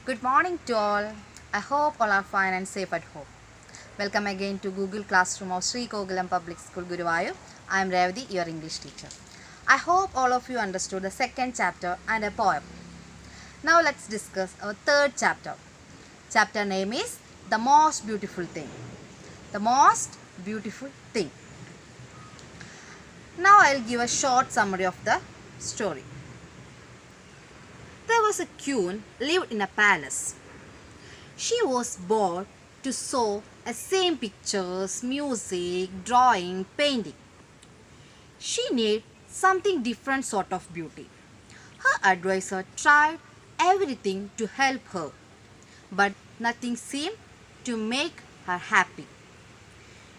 Good morning to all. I hope all are fine and safe at home. Welcome again to Google Classroom of Sri Kogulam Public School, Guruvayur. I am Revati, your English teacher. I hope all of you understood the second chapter and a poem. Now let's discuss our third chapter. Chapter name is The Most Beautiful Thing. The Most Beautiful Thing. Now I'll give a short summary of the story. There was a queen lived in a palace. She was bored to sew a same pictures, music, drawing, painting. She needed something different sort of beauty. Her advisor tried everything to help her, but nothing seemed to make her happy.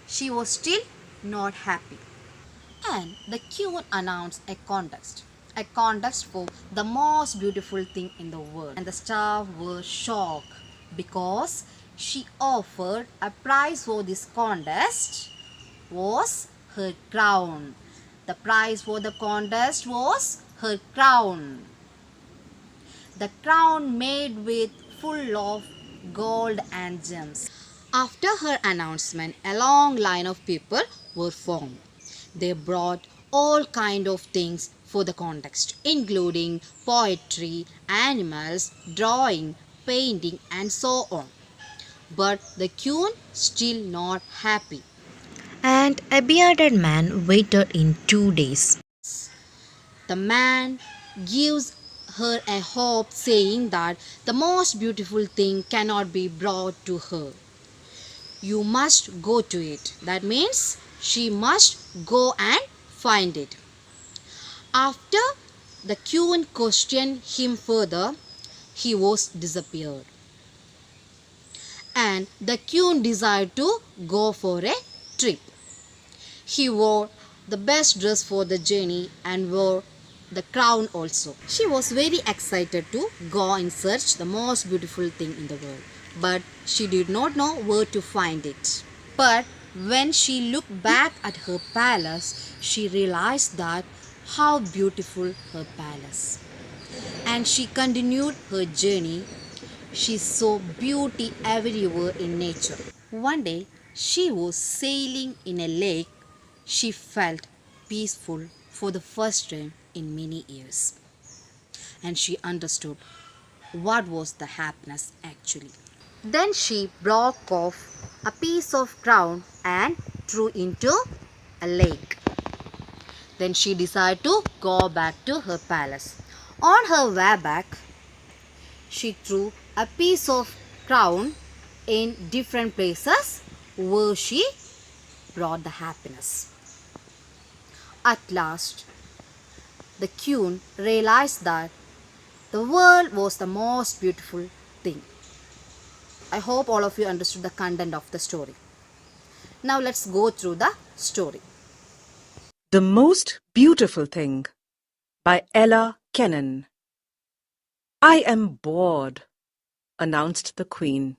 She was still not happy. And the queen announced a contest for the most beautiful thing in the world. And the staff were shocked because she offered a prize for this contest was her crown. The prize for the contest was her crown. The crown made with full of gold and gems. After her announcement, a long line of people were formed. They brought all kind of things for the contest, including poetry, animals, drawing, painting, and so on. But the queen still not happy. And a bearded man waited in 2 days. The man gives her a hope, saying that the most beautiful thing cannot be brought to her. You must go to it. That means she must go and find it. After the queen questioned him further, he was disappeared. And the queen decided to go for a trip. He wore the best dress for the journey and wore the crown also. She was very excited to go and search the most beautiful thing in the world, but she did not know where to find it. But when she looked back at her palace, she realized that how beautiful her palace. And she continued her journey. She saw beauty everywhere in nature. One day, she was sailing in a lake. She felt peaceful for the first time in many years. And she understood what was the happiness actually. Then she broke off a piece of crown and threw into a lake. Then she decided to go back to her palace. On her way back, she threw a piece of crown in different places where she brought the happiness. At last, the queen realized that the world was the most beautiful thing. I hope all of you understood the content of the story. Now let's go through the story. The Most Beautiful Thing by Ella Kennan. I am bored, announced the Queen.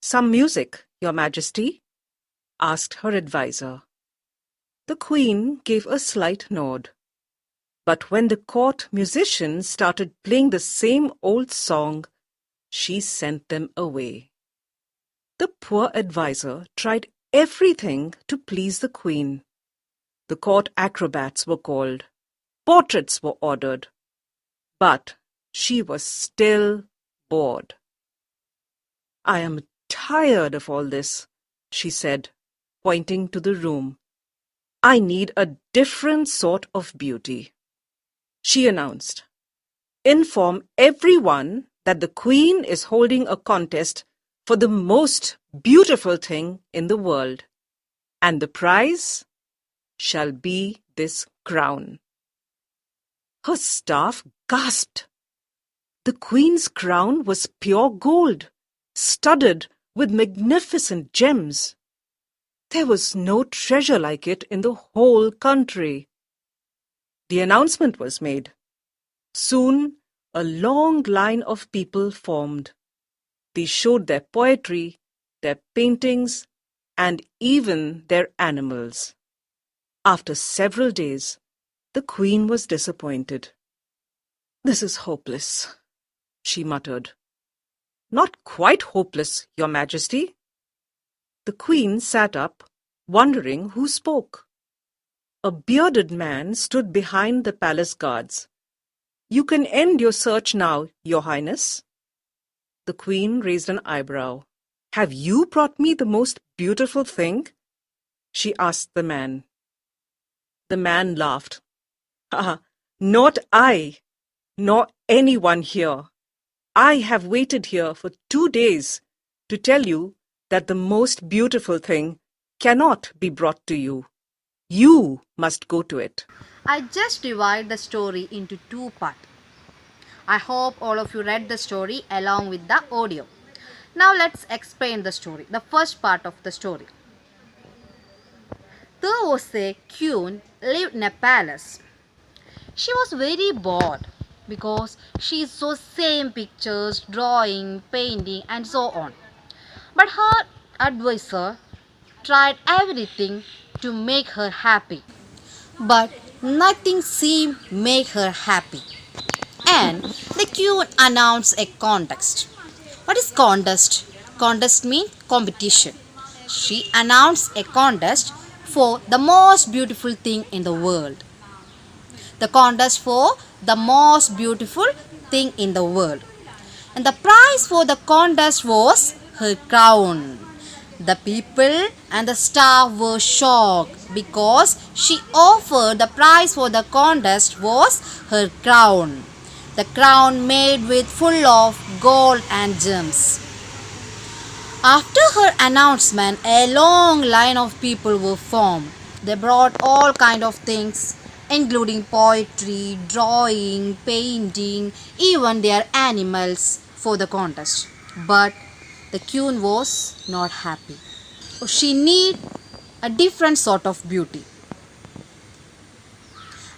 Some music, Your Majesty? Asked her adviser. The Queen gave a slight nod. But when the court musicians started playing the same old song, she sent them away. The poor adviser tried everything to please the Queen. The court acrobats were called. Portraits were ordered. But she was still bored. I am tired of all this, she said, pointing to the room. I need a different sort of beauty. She announced, Inform everyone that the Queen is holding a contest for the most beautiful thing in the world, and the prize shall be this crown. Her staff gasped. The Queen's crown was pure gold, studded with magnificent gems. There was no treasure like it in the whole country. The announcement was made. Soon, a long line of people formed. They showed their poetry, their paintings, and even their animals. After several days, the Queen was disappointed. This is hopeless, she muttered. Not quite hopeless, Your Majesty. The Queen sat up, wondering who spoke. A bearded man stood behind the palace guards. You can end your search now, Your Highness. The Queen raised an eyebrow. Have you brought me the most beautiful thing? She asked the man. The man laughed. Ah, not I, nor anyone here. I have waited here for 2 days to tell you that the most beautiful thing cannot be brought to you. You must go to it. I just divide the story into two parts. I hope all of you read the story along with the audio. Now let's explain the story. The first part of the story. There was a queen lived in a palace. She was very bored because she saw same pictures, drawing, painting and so on. But her advisor tried everything to make her happy. But nothing seemed make her happy. And the queen announced a contest. What is contest? Contest means competition. She announced a contest for the most beautiful thing in the world. The contest for the most beautiful thing in the world. And the prize for the contest was her crown. The people and the staff were shocked because she offered the prize for the contest was her crown. The crown made with full of gold and gems. After her announcement, a long line of people were formed. They brought all kind of things, including poetry, drawing, painting, even their animals for the contest. But the queen was not happy. She needed a different sort of beauty.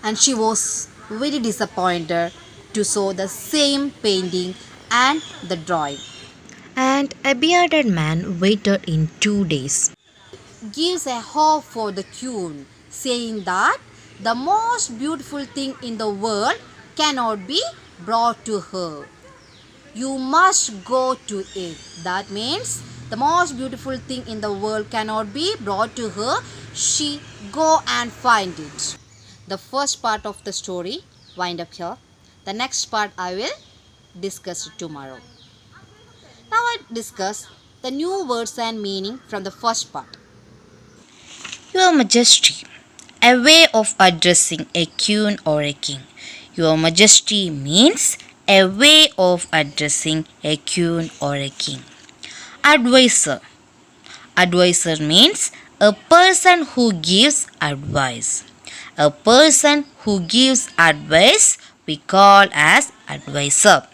And she was very disappointed to saw the same painting and the drawing. And a bearded man waited in 2 days. Gives a hope for the queen, saying that the most beautiful thing in the world cannot be brought to her. You must go to it. That means the most beautiful thing in the world cannot be brought to her. She go and find it. The first part of the story wind up here. The next part I will discuss tomorrow. Now I discuss the new words and meaning from the first part. Your Majesty, a way of addressing a queen or a king. Your Majesty means a way of addressing a queen or a king. Advisor. Advisor means a person who gives advice. A person who gives advice we call as advisor.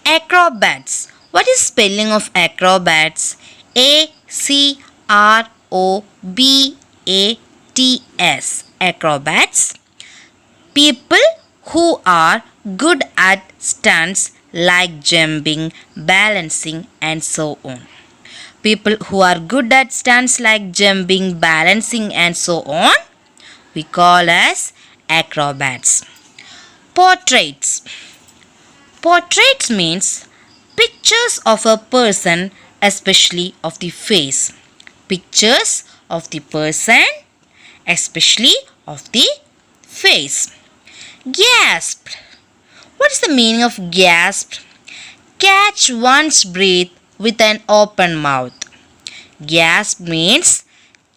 Acrobats. What is spelling of acrobats? Acrobats. Acrobats. People who are good at stunts like jumping, balancing and so on. People who are good at stunts like jumping, balancing and so on we call as acrobats. Portraits. Portraits means pictures of a person, especially of the face. Pictures of the person, especially of the face. Gasped. What is the meaning of gasped? Catch one's breath with an open mouth. Gasp means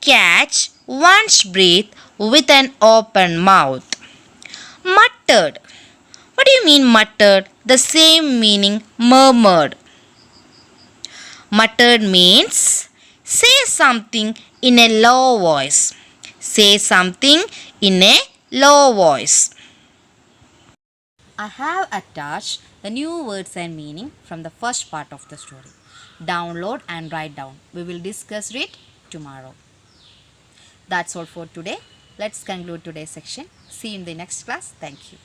catch one's breath with an open mouth. Muttered. What do you mean muttered? The same meaning murmured. Muttered means say something in a low voice. Say something in a low voice. I have attached the new words and meaning from the first part of the story. Download and write down. We will discuss it tomorrow. That's all for today. Let's conclude today's section. See you in the next class. Thank you.